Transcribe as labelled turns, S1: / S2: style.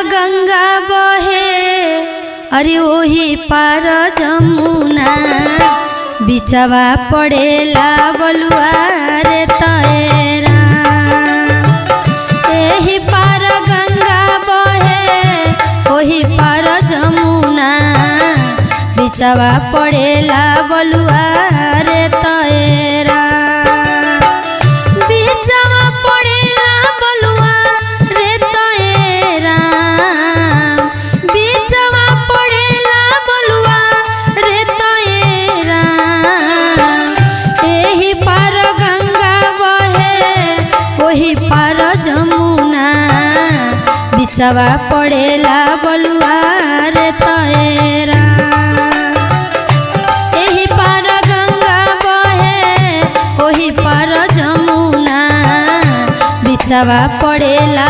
S1: गंगा बहे अरे ओही पार जमुना बिचवा पड़ेला बलुआ रे तैरा। एही पार गंगा बहे ओही पार जमुना बिचवा पड़ेला बलुआ रे तैरा। बिचवा पड़ेला बलुआ रे तैरा। बिचवा पड़ेला बलुआ रे तैरा। एही पार गंगा बहे ओही पार जमुना बिचवा पड़ेला बलुआ रे तैरा। एही पार गंगा बहे ओही पार जमुना बिचवा पड़ेला